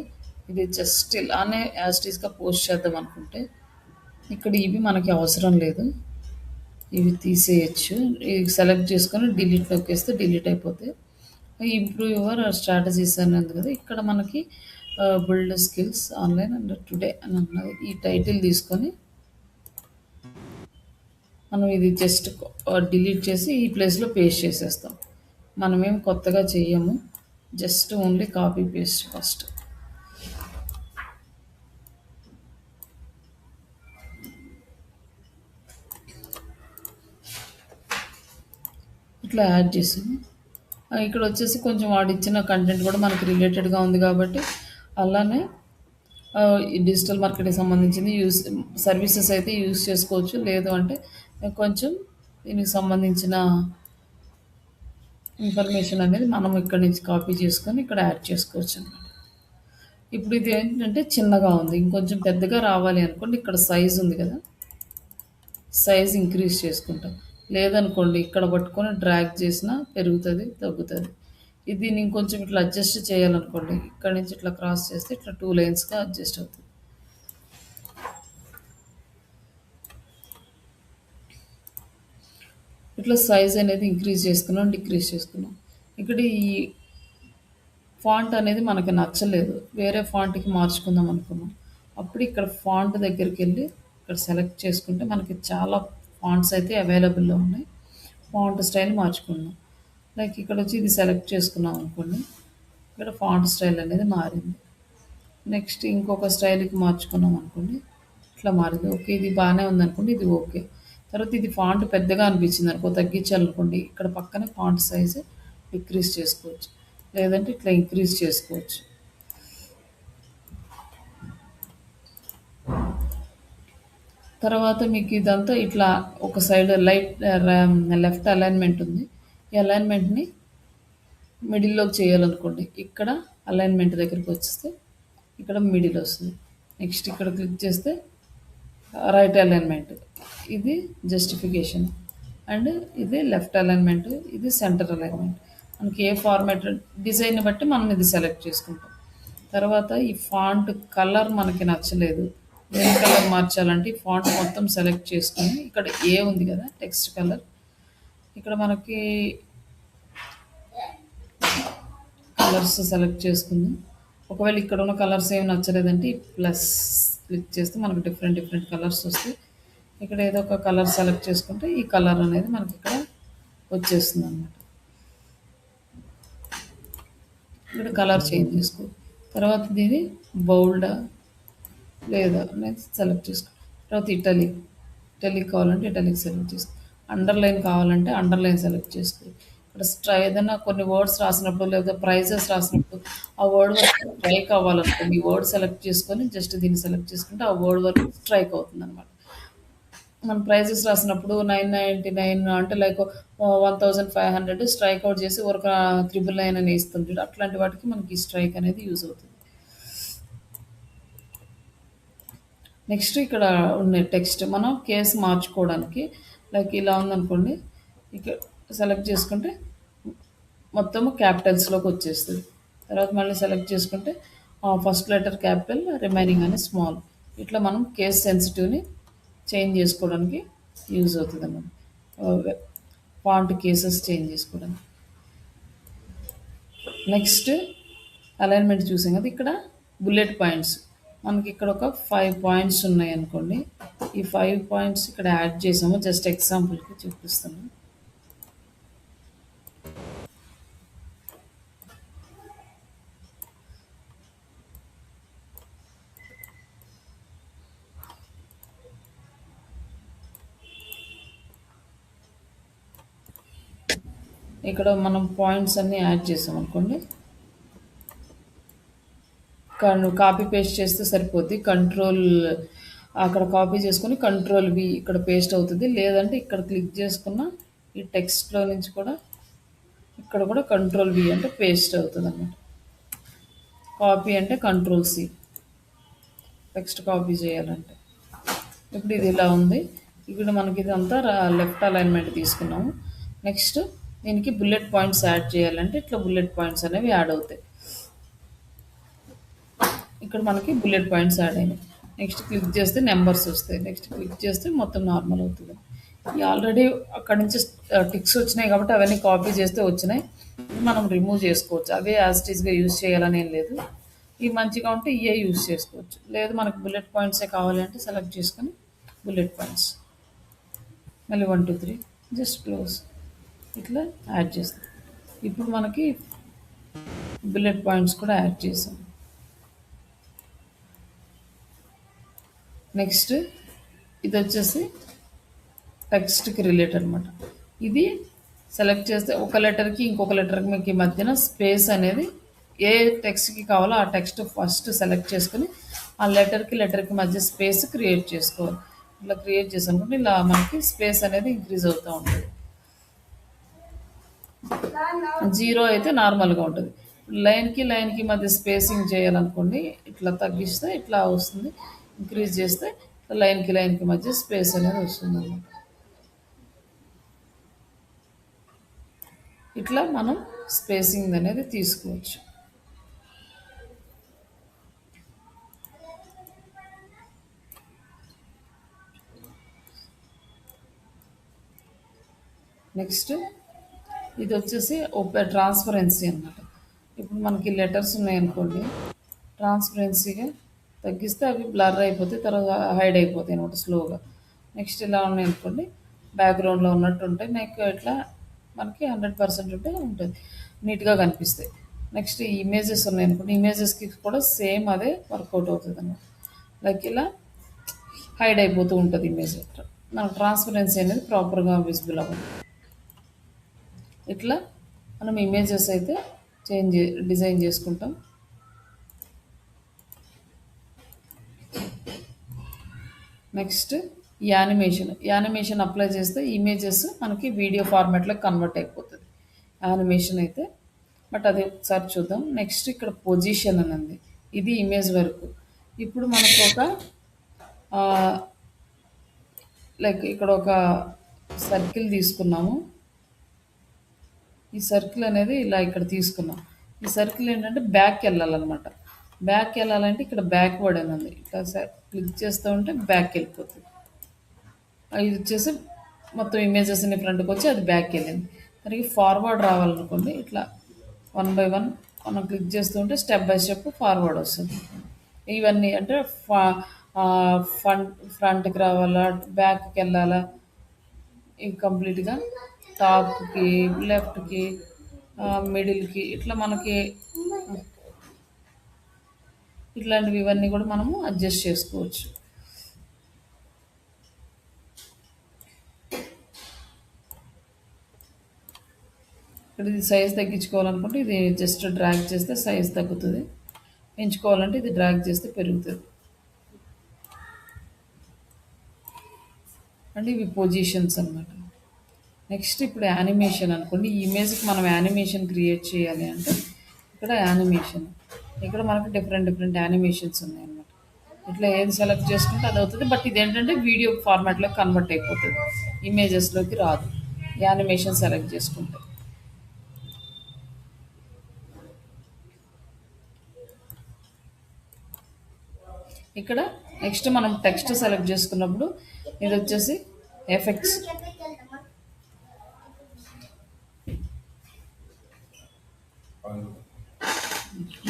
ఇది జస్ట్ ఇలానే యాజ్ టీస్గా పోస్ట్ చేద్దాం అనుకుంటే ఇక్కడ ఇవి మనకి అవసరం లేదు, ఇవి తీసేయచ్చు. ఇవి సెలెక్ట్ చేసుకొని డిలీట్ నొక్కేస్తే డిలీట్ అయిపోతాయి. ఇంప్రూవ్ యువర్ స్ట్రాటజీస్ అని ఉంది కదా, ఇక్కడ మనకి build skills online and today అని ఉన్నది. ఈ టైటిల్ తీసుకొని మనం ఇది జస్ట్ డిలీట్ చేసి ఈ ప్లేస్లో పేస్ట్ చేసేస్తాం. మనమేం కొత్తగా చెయ్యము, just only copy paste. First ఇట్లా యాడ్ చేసాము. ఇక్కడ వచ్చేసి కొంచెం వాడిచ్చిన కంటెంట్ కూడా మనకి రిలేటెడ్గా ఉంది కాబట్టి అలానే ఈ డిజిటల్ మార్కెటింగ్ సంబంధించింది సర్వీసెస్ అయితే యూజ్ చేసుకోవచ్చు. లేదు అంటే కొంచెం దీనికి సంబంధించిన ఇన్ఫర్మేషన్ అనేది మనం ఇక్కడ నుంచి కాపీ చేసుకొని ఇక్కడ యాడ్ చేసుకోవచ్చు అన్నమాట. ఇప్పుడు ఇది ఏంటంటే చిన్నగా ఉంది, ఇంకొంచెం పెద్దగా రావాలి అనుకోండి, ఇక్కడ సైజ్ ఉంది కదా, సైజ్ ఇంక్రీజ్ చేసుకుంటాం. లేదనుకోండి ఇక్కడ పట్టుకొని డ్రాగ్ చేసినా పెరుగుతుంది, తగ్గుతుంది. ఇది దీన్ని ఇంకొంచెం ఇట్లా అడ్జస్ట్ చేయాలనుకోండి, ఇక్కడ నుంచి ఇట్లా క్రాస్ చేస్తే ఇట్లా 2 లైన్స్గా అడ్జస్ట్ అవుతుంది. ఇట్లా సైజ్ అనేది ఇంక్రీజ్ చేసుకున్నాం, డిక్రీజ్ చేసుకున్నాం. ఇక్కడ ఈ ఫాంట్ అనేది మనకి నచ్చలేదు. వేరే ఫాంట్‌కి మార్చుకుందాం అనుకున్నాం. అప్పుడు ఇక్కడ ఫాంట్ దగ్గరికెళ్ళి ఇక్కడ సెలెక్ట్ చేసుకుంటే మనకి చాలా ఫాంట్స్ అయితే అవైలబుల్‌లో ఉన్నాయి. ఫాంట్ స్టైల్ మార్చుకున్నాం. లైక్ ఇక్కడొచ్చి ఇది సెలెక్ట్ చేసుకున్నాం అనుకోండి. ఇక్కడ ఫాంట్ స్టైల్ అనేది మారింది. నెక్స్ట్ ఇంకొక స్టైల్‌కి మార్చుకున్నాం అనుకోండి. ఇట్లా మారింది. ఓకే. ఇది బానే ఉందనుకోండి. ఇది ఓకే. తర్వాత ఇది ఫాంట్ పెద్దగా అనిపించిందనుకో తగ్గించాలనుకోండి. ఇక్కడ పక్కనే ఫాంట్ సైజ్ డిక్రీజ్ చేసుకోవచ్చు. లేదంటే ఇట్లా ఇంక్రీజ్ చేసుకోవచ్చు. తర్వాత మీకు ఇదంతా ఇట్లా ఒక సైడ్ లెఫ్ట్ అలైన్మెంట్ ఉంది. ఈ అలైన్మెంట్‌ని మిడిల్‌లోకి చేయాలనుకోండి. ఇక్కడ అలైన్మెంట్ దగ్గరికి వచ్చేస్తే ఇక్కడ మిడిల్ వస్తుంది. నెక్స్ట్ ఇక్కడ క్లిక్ చేస్తే రైట్ అలైన్మెంట్. ఇది జస్టిఫికేషన్. అండ్ ఇది లెఫ్ట్ అలైన్మెంట్. ఇది సెంటర్ అలైన్మెంట్. మనకి ఏ ఫార్మాట్ డిజైన్‌ని బట్టి మనం ఇది సెలెక్ట్ చేసుకుంటాం. తర్వాత ఈ ఫాంట్ కలర్ మనకి నచ్చలేదు. వేరే కలర్ మార్చాలంటే ఈ ఫాంట్ మొత్తం సెలెక్ట్ చేసుకొని ఇక్కడ ఏ ఉంది కదా టెక్స్ట్ కలర్. ఇక్కడ మనకి కలర్స్ సెలెక్ట్ చేసుకుందాం. ఒకవేళ ఇక్కడ ఉన్న కలర్స్ ఏమి నచ్చలేదంటే ప్లస్ క్లిక్ చేస్తే మనకు డిఫరెంట్ డిఫరెంట్ కలర్స్ వస్తాయి. ఇక్కడ ఏదో ఒక కలర్ సెలెక్ట్ చేసుకుంటే ఈ కలర్ అనేది మనకి ఇక్కడ వచ్చేస్తుంది అన్నమాట. ఇక్కడ కలర్ చేంజ్ చేసుకో. తర్వాత దీన్ని బౌల్డా లేదా అనేది సెలెక్ట్ చేసుకో. తర్వాత ఇటాలిక్ కావాలంటే ఇటాలిక్ సెలెక్ట్ చేసుకో. అండర్లైన్ కావాలంటే అండర్లైన్ సెలెక్ట్ చేసుకో. ఇక్కడ ఏదైనా కొన్ని వర్డ్స్ రాసినప్పుడు లేదా ప్రైజెస్ రాసినప్పుడు ఆ వర్డ్ వరకు స్ట్రైక్ అవ్వాలనుకోండి. ఈ వర్డ్ సెలెక్ట్ చేసుకొని జస్ట్ దీన్ని సెలెక్ట్ చేసుకుంటే ఆ వర్డ్ వరకు స్ట్రైక్ అవుతుంది అనమాట. మనం ప్రైజెస్ రాసినప్పుడు 999 అంటే లైక్ 1500 స్ట్రైక్ అవుట్ చేసి ఒక 999 అని ఇస్తుంది చూడు. అట్లాంటి వాటికి మనకి ఈ స్ట్రైక్ అనేది యూజ్ అవుతుంది. నెక్స్ట్ ఇక్కడ ఉన్న టెక్స్ట్ మనం కేసు మార్చుకోవడానికి లైక్ ఇలా ఉందనుకోండి. ఇక్కడ సెలెక్ట్ చేసుకుంటే మొత్తము క్యాపిటల్స్లోకి వచ్చేస్తుంది. తర్వాత మళ్ళీ సెలెక్ట్ చేసుకుంటే ఫస్ట్ లెటర్ క్యాపిటల్ రిమైనింగ్ అని స్మాల్. ఇట్లా మనం కేస్ సెన్సిటివ్ని చేంజ్ చేసుకోవడానికి యూజ్ అవుతుంది అన్నమాట. ఫాంట్ కేసెస్ చేంజ్ చేసుకోవడానికి. నెక్స్ట్ అలైన్మెంట్ చూసాం కదా. ఇక్కడ బుల్లెట్ పాయింట్స్ మనకి ఇక్కడ ఒక 5 పాయింట్స్ ఉన్నాయి అనుకోండి. ఈ 5 పాయింట్స్ ఇక్కడ యాడ్ చేసాము. జస్ట్ ఎగ్జాంపుల్కి చూపిస్తాను. ఇక్కడ మనం పాయింట్స్ అన్నీ యాడ్ చేసాం అనుకోండి. కాపీ పేస్ట్ చేస్తే సరిపోద్ది. కంట్రోల్ అక్కడ కాపీ చేసుకొని కంట్రోల్ వి ఇక్కడ పేస్ట్ అవుతుంది. లేదంటే ఇక్కడ క్లిక్ చేసుకున్న ఈ టెక్స్ట్లో నుంచి కూడా ఇక్కడ కూడా కంట్రోల్ వి అంటే పేస్ట్ అవుతుంది అన్నమాట. కాపీ అంటే కంట్రోల్ సి టెక్స్ట్ కాపీ చేయాలంటే. ఇప్పుడు ఇది ఇలా ఉంది. ఇక్కడ మనకి ఇదంతా లెఫ్ట్ అలైన్మెంట్ తీసుకున్నాము. నెక్స్ట్ దీనికి బుల్లెట్ పాయింట్స్ యాడ్ చేయాలంటే ఇట్లా బుల్లెట్ పాయింట్స్ అనేవి యాడ్ అవుతాయి. ఇక్కడ మనకి బుల్లెట్ పాయింట్స్ యాడ్ అయినాయి. నెక్స్ట్ క్లిక్ చేస్తే నెంబర్స్ వస్తాయి. నెక్స్ట్ క్లిక్ చేస్తే మొత్తం నార్మల్ అవుతుంది. ఈ ఆల్రెడీ అక్కడ నుంచి టిక్స్ వచ్చినాయి కాబట్టి అవన్నీ కాపీ చేస్తే వచ్చినాయి. మనం రిమూవ్ చేసుకోవచ్చు. అవే యాజ్ ఇట్ ఈస్గా యూజ్ చేయాలని ఏం లేదు. ఇవి మంచిగా ఉంటే ఇవే యూజ్ చేసుకోవచ్చు. లేదు మనకు బుల్లెట్ పాయింట్సే కావాలి అంటే సెలెక్ట్ చేసుకొని బుల్లెట్ పాయింట్స్ మళ్ళీ 1 2 3 జస్ట్ క్లోజ్ ఇట్లా యాడ్ చేస్తాం. ఇప్పుడు మనకి బుల్లెట్ పాయింట్స్ కూడా యాడ్ చేసాం. నెక్స్ట్ ఇది వచ్చేసి టెక్స్ట్కి రిలేట్ అనమాట. ఇది సెలెక్ట్ చేస్తే ఒక లెటర్కి ఇంకొక లెటర్కి మధ్యన స్పేస్ అనేది ఏ టెక్స్ట్కి కావాలో ఆ టెక్స్ట్ ఫస్ట్ సెలెక్ట్ చేసుకుని ఆ లెటర్కి మధ్య స్పేస్ క్రియేట్ చేసుకోవాలి. ఇట్లా క్రియేట్ చేసానుకుంటే ఇలా మనకి స్పేస్ అనేది ఇంక్రీజ్ అవుతూ ఉంటుంది. 0 అయితే నార్మల్గా ఉంటుంది. లైన్కి మధ్య స్పేసింగ్ చేయాలనుకోండి. ఇట్లా తగ్గిస్తే ఇట్లా వస్తుంది. ఇంక్రీజ్ చేస్తే లైన్కి మధ్య స్పేస్ అనేది వస్తుంది అన్నమాట. ఇట్లా మనం స్పేసింగ్ అనేది తీసుకోవచ్చు. నెక్స్ట్ ఇది వచ్చేసి ట్రాన్స్పరెన్సీ అన్నమాట. ఇప్పుడు మనకి లెటర్స్ ఉన్నాయనుకోండి, ట్రాన్స్పరెన్సీగా తగ్గిస్తే అవి బ్లర్ అయిపోతాయి, తర్వాత హైడ్ అయిపోతాయి అనమాట స్లోగా. నెక్స్ట్ ఇలా ఉన్నాయనుకోండి, బ్యాక్గ్రౌండ్లో ఉన్నట్టు ఉంటాయి. నెక్ ఇట్లా మనకి 100% ఉంటే ఉంటుంది, నీట్గా కనిపిస్తాయి. నెక్స్ట్ ఈ ఇమేజెస్ ఉన్నాయనుకోండి, ఇమేజెస్కి కూడా సేమ్ అదే వర్కౌట్ అవుతుంది అన్నమాట. లైక్ ఇలా హైడ్ అయిపోతూ ఉంటుంది ఇమేజ్. మనకు ట్రాన్స్పరెన్సీ అనేది ప్రాపర్గా విజిబుల్ అవ్వదు. ఇట్లా మనం ఇమేజెస్ అయితే డిజైన్ చేసుకుంటాం. నెక్స్ట్ యానిమేషన్ అప్లై చేస్తే ఇమేజెస్ మనకి వీడియో ఫార్మాట్లో కన్వర్ట్ అయిపోతుంది యానిమేషన్ అయితే. బట్ అది ఒకసారి చూద్దాం. నెక్స్ట్ ఇక్కడ పొజిషన్ అని ఉంది, ఇది ఇమేజ్ వరకు. ఇప్పుడు మనకు ఒక లైక్ ఇక్కడ ఒక సర్కిల్ తీసుకున్నాము. ఈ సర్కిల్ అనేది ఇలా ఇక్కడ తీసుకున్నాం. ఈ సర్కిల్ ఏంటంటే బ్యాక్ వెళ్ళాలన్నమాట. బ్యాక్ వెళ్ళాలంటే ఇక్కడ బ్యాక్వర్డ్ అని ఉంది, ఇట్లా క్లిక్ చేస్తూ ఉంటే బ్యాక్ వెళ్ళిపోతుంది. ఇది వచ్చేసి మొత్తం ఇమేజెస్ అన్ని ఫ్రంట్కి వచ్చి అది బ్యాక్ వెళ్ళింది. దానికి ఫార్వర్డ్ రావాలనుకోండి, ఇట్లా 1 by 1 మనం క్లిక్ చేస్తూ ఉంటే స్టెప్ బై స్టెప్ ఫార్వర్డ్ వస్తుంది. ఇవన్నీ అంటే ఫ్రంట్కి రావాలా, బ్యాక్కి వెళ్ళాలా, ఇవి కంప్లీట్గా టాప్కి, లెఫ్ట్కి, మిడిల్కి, ఇట్లా మనకి ఇట్లాంటివి ఇవన్నీ కూడా మనము అడ్జస్ట్ చేసుకోవచ్చు. ఇక్కడ ఇది సైజ్ తగ్గించుకోవాలనుకుంటే ఇది జస్ట్ డ్రాగ్ చేస్తే సైజ్ తగ్గుతుంది, పెంచుకోవాలంటే ఇది డ్రాగ్ చేస్తే పెరుగుతుంది. అంటే ఇవి పొజిషన్స్ అన్నమాట. నెక్స్ట్ ఇప్పుడు యానిమేషన్ అనుకోండి, ఈ ఇమేజ్కి మనం యానిమేషన్ క్రియేట్ చేయాలి అంటే ఇక్కడ యానిమేషన్, ఇక్కడ మనకు డిఫరెంట్ యానిమేషన్స్ ఉన్నాయన్నమాట. ఇట్లా ఏది సెలెక్ట్ చేసుకుంటే అది అవుతుంది. బట్ ఇదేంటంటే వీడియో ఫార్మాట్లో కన్వర్ట్ అయిపోతుంది, ఇమేజెస్లోకి రాదు యానిమేషన్ సెలెక్ట్ చేసుకుంటే. ఇక్కడ నెక్స్ట్ మనం టెక్స్ట్ సెలెక్ట్ చేసుకున్నప్పుడు ఇది వచ్చేసి ఎఫెక్ట్స్.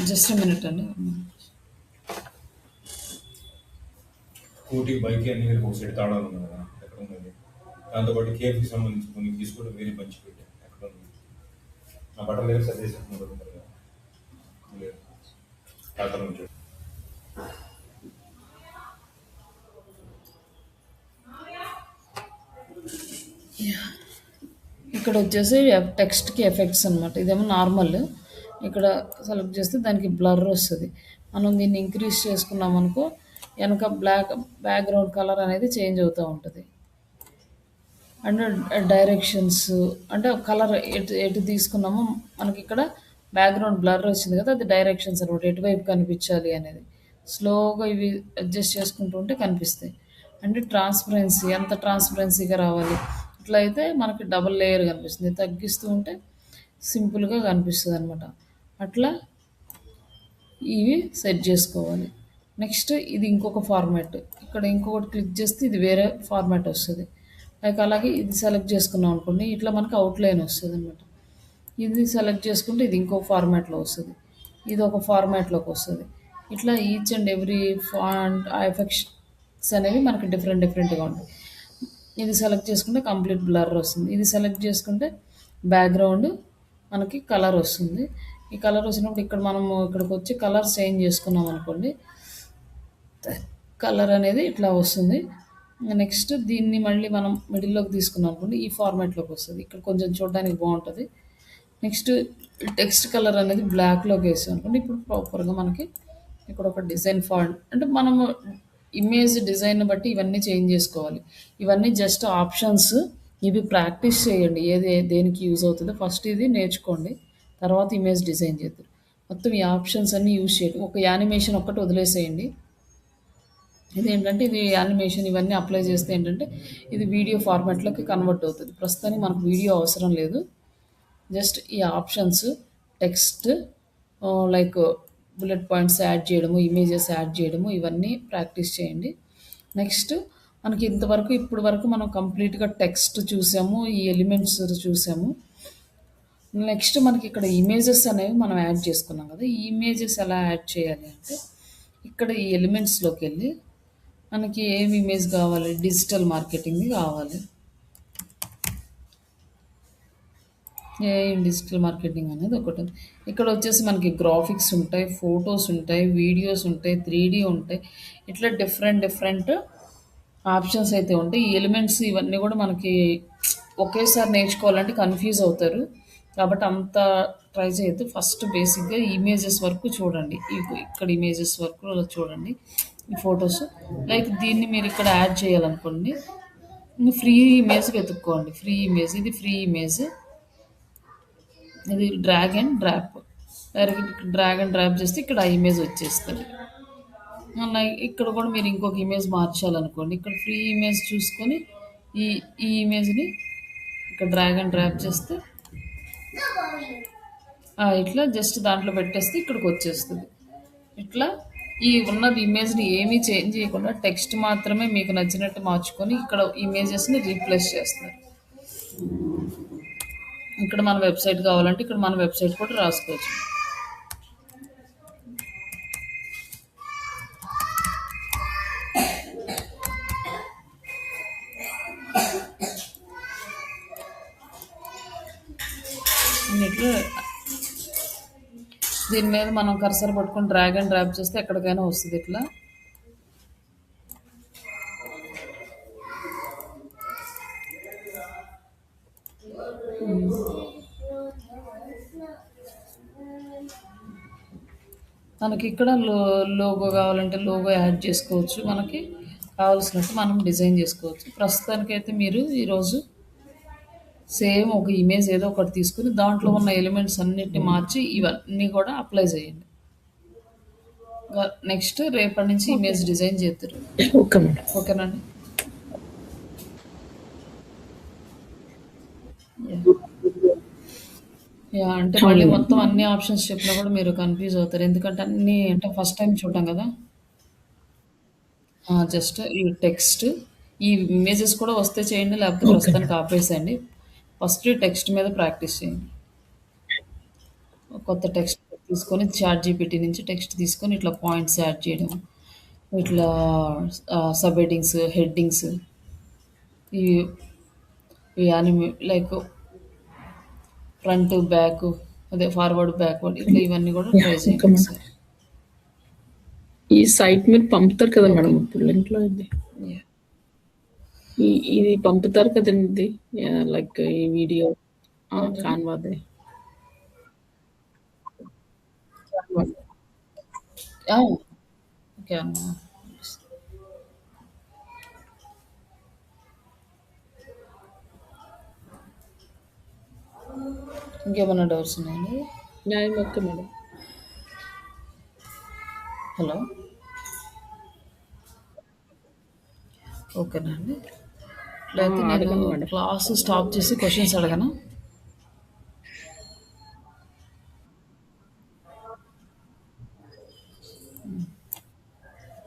జస్ట్ మినిట్ అండి. స్కూటీ బైక్ అన్ని ఒక సైడ్ తాళాలు ఉన్నాయి కదా, ఎక్కడ ఉన్నది? దాంతోపాటు కేఫ్కి సంబంధించి కొన్ని తీసుకుంటే వేరే పంచి పెట్టాను, ఎక్కడ ఉంది? నా బట్టలు దగ్గర సర్దేసి తాతలు ఉంటాడు. ఇక్కడ వచ్చేసి టెక్స్ట్కి ఎఫెక్ట్స్ అనమాట. ఇదేమో నార్మల్, ఇక్కడ సెలెక్ట్ చేస్తే దానికి బ్లర్ వస్తుంది. మనం దీన్ని ఇంక్రీజ్ చేసుకున్నాం అనుకో, వెనక బ్యాక్గ్రౌండ్ కలర్ అనేది చేంజ్ అవుతూ ఉంటుంది. అండ్ డైరెక్షన్స్ అంటే కలర్ ఎటు తీసుకున్నామో మనకి ఇక్కడ బ్యాక్గ్రౌండ్ బ్లర్ వచ్చింది కదా, అది డైరెక్షన్స్ అనమాట, ఎటువైపు కనిపించాలి అనేది. స్లోగా ఇవి అడ్జస్ట్ చేసుకుంటూ ఉంటే కనిపిస్తాయి. అంటే ట్రాన్స్పరెన్సీ, ఎంత ట్రాన్స్పరెన్సీగా రావాలి, ఇట్లా అయితే మనకి డబుల్ లేయర్ కనిపిస్తుంది, తగ్గిస్తూ ఉంటే సింపుల్గా కనిపిస్తుంది అనమాట. అట్లా ఇవి సెట్ చేసుకోవాలి. నెక్స్ట్ ఇది ఇంకొక ఫార్మాట్, ఇక్కడ ఇంకొకటి క్లిక్ చేస్తే ఇది వేరే ఫార్మాట్ వస్తుంది. లైక్ అలాగే ఇది సెలెక్ట్ చేసుకున్నాం అనుకోండి, ఇట్లా మనకి అవుట్లైన్ వస్తుంది అనమాట. ఇది సెలెక్ట్ చేసుకుంటే ఇది ఇంకో ఫార్మాట్లో వస్తుంది, ఇది ఒక ఫార్మాట్లోకి వస్తుంది. ఇట్లా ఈచ్ అండ్ ఎవ్రీ ఎఫెక్ట్స్ అనేవి మనకి డిఫరెంట్గా ఉంటాయి. ఇది సెలెక్ట్ చేసుకుంటే కంప్లీట్ బ్లర్ వస్తుంది, ఇది సెలెక్ట్ చేసుకుంటే బ్యాక్గ్రౌండ్ మనకి కలర్ వస్తుంది. ఈ కలర్ వచ్చినప్పుడు ఇక్కడ మనము ఇక్కడికి వచ్చి కలర్ చేంజ్ చేసుకున్నాం అనుకోండి, కలర్ అనేది ఇట్లా వస్తుంది. నెక్స్ట్ దీన్ని మళ్ళీ మనం మిడిల్లోకి తీసుకున్నాం అనుకోండి, ఈ ఫార్మాట్లోకి వస్తుంది, ఇక్కడ కొంచెం చూడడానికి బాగుంటుంది. నెక్స్ట్ టెక్స్ట్ కలర్ అనేది బ్లాక్లోకి వేసాం అనుకోండి, ఇప్పుడు ప్రాపర్గా మనకి ఇక్కడ ఒక డిజైన్ అంటే మనము ఇమేజ్ డిజైన్ బట్టి ఇవన్నీ చేంజ్ చేసుకోవాలి. ఇవన్నీ జస్ట్ ఆప్షన్స్, ఇవి ప్రాక్టీస్ చేయండి, దేనికి యూజ్ అవుతుందో ఫస్ట్ ఇది నేర్చుకోండి, తర్వాత ఇమేజ్ డిజైన్ చేద్దరు. మొత్తం ఈ ఆప్షన్స్ అన్నీ యూజ్ చేయండి. ఒక యానిమేషన్ ఒక్కటి వదిలేసేయండి. ఇది యానిమేషన్ ఇవన్నీ అప్లై చేస్తే ఏంటంటే ఇది వీడియో ఫార్మాట్లోకి కన్వర్ట్ అవుతుంది. ప్రస్తుతానికి మనకు వీడియో అవసరం లేదు, జస్ట్ ఈ options, text, like bullet points add చేయడము, ఇమేజెస్ యాడ్ చేయడము, ఇవన్నీ ప్రాక్టీస్ చేయండి. నెక్స్ట్ మనకి ఇంతవరకు ఇప్పుడు వరకు మనం కంప్లీట్‌గా టెక్స్ట్ చూసాము. ఈ ఎలిమెంట్స్ చూసాము. నెక్స్ట్ మనకి ఇక్కడ ఇమేజెస్ అనేవి మనం యాడ్ చేసుకున్నాం కదా! ఈ ఇమేజెస్ ఎలా యాడ్ చేయాలి అంటే, ఇక్కడ ఈ ఎలిమెంట్స్‌లోకెళ్ళి మనకి ఏం ఇమేజ్ కావాలి? డిజిటల్ మార్కెటింగ్‌ది కావాలి. డిజిటల్ మార్కెటింగ్ అనేది ఒకటుంది. ఇక్కడ వచ్చేసి మనకి గ్రాఫిక్స్ ఉంటాయి, ఫోటోస్ ఉంటాయి, వీడియోస్ ఉంటాయి, 3D ఉంటాయి. ఇట్లా డిఫరెంట్ ఆప్షన్స్ అయితే ఉంటాయి. ఈ ఎలిమెంట్స్ ఇవన్నీ కూడా మనకి ఒకేసారి నేర్చుకోవాలంటే కన్‌ఫ్యూజ్ అవుతారు. కాబట్టి అంత ట్రై చేయొద్దు. ఫస్ట్ బేసిక్‌గా ఇమేజెస్ వరకు చూడండి. ఇక్కడ ఇమేజెస్ వరకు అలా చూడండి. ఈ ఫోటోస్ లైక్ దీన్ని మీరు ఇక్కడ యాడ్ చేయాలనుకోండి. ఫ్రీ ఇమేజ్ వెతుక్కోండి. ఫ్రీ ఇమేజ్ ఇది ఫ్రీ ఇమేజ్. ఇది drag and drop. Direct drag and drop చేస్తే ఇక్కడ ఆ ఇమేజ్ వచ్చేస్తుంది. మళ్ళీ ఇక్కడ కూడా మీరు ఇంకొక ఇమేజ్ మార్చాలనుకోండి. ఇక్కడ ఫ్రీ ఇమేజ్ చూసుకొని ఈ ఈ ఇమేజ్‌ని ఇక్కడ డ్రాగ్ అండ్ డ్రాప్ చేస్తే ఇట్లా జస్ట్ దాంట్లో పెట్టేస్తే ఇక్కడికొచ్చేస్తది. ఇట్లా ఈ ఉన్నది ఇమేజ్‌ని ఏమీ చేంజ్ చేయకుండా టెక్స్ట్ మాత్రమే మీకు నచ్చినట్టు మార్చుకొని ఇక్కడ ఇమేజెస్‌ని రీప్లేస్ చేస్తారు. ఇక్కడ మన వెబ్‌సైట్ కావాలంటే ఇక్కడ మన వెబ్‌సైట్ కూడా రాసుకోవచ్చు. ఇట్లా దీని మీద మనం కర్సర్ పట్టుకొని డ్రాగ్ అండ్ డ్రాప్ చేస్తే ఎక్కడికైనా వస్తది ఇట్లా. మనకి ఇక్కడ లోగో కావాలంటే లోగో యాడ్ చేసుకోవచ్చు. మనకి కావాల్సినట్టు మనం డిజైన్ చేసుకోవచ్చు. ప్రస్తుతానికైతే మీరు ఈరోజు సేమ్ ఒక ఇమేజ్ ఏదో ఒకటి తీసుకొని దాంట్లో ఉన్న ఎలిమెంట్స్ అన్నిటిని మార్చి ఇవన్నీ కూడా అప్లై చేయండి. నెక్స్ట్ రేపటి నుంచి ఇమేజ్ డిజైన్ చేస్తారు. Okay madam. ఓకేనండి. అంటే మళ్ళీ మొత్తం అన్ని ఆప్షన్స్ చెప్పినా కూడా మీరు కన్ఫ్యూజ్ అవుతారు. ఎందుకంటే అన్నీ అంటే ఫస్ట్ టైం చూడటం కదా! జస్ట్ ఈ టెక్స్ట్, ఈ ఇమేజెస్ కూడా వస్తే చేయండి. లేకపోతే ప్రస్తుతానికి ఆపేసేయండి. ఫస్ట్ ఈ టెక్స్ట్ మీద ప్రాక్టీస్ చేయండి. కొత్త టెక్స్ట్ తీసుకొని చాట్‌జీపీటీ నుంచి టెక్స్ట్ తీసుకొని ఇట్లా పాయింట్స్ యాడ్ చేయడం. ఇట్లా సబ్ హెడ్డింగ్స్, హెడ్డింగ్స్ ఇవి లైక్ ఫ్రంట్, బ్యాక్ అదే ఫార్వర్డ్, బ్యాక్వర్డ్ ఇట్లా ఇవన్నీ కూడా ట్రై ఓకే చేయండి మేడం. ఒకసారి. ఈ సైట్ మీరు పంపుతారు కదా మేడం ఇప్పుడు లింక్‌లో ఇది. యాహ్! ఇది పంపుతారు కదండీ! లైక్ ఈ వీడియో ఏంటండి? కాన్వాది. ఓకే అన్న. ఇంకేమైనా డౌట్స్ ఉన్నాయండి? Okay madam. హలో! ఓకేనా అండి? లేకపోతే అడగండి నేను మేడం. క్లాస్ స్టాప్ చేసి క్వెషన్స్ అడగనా?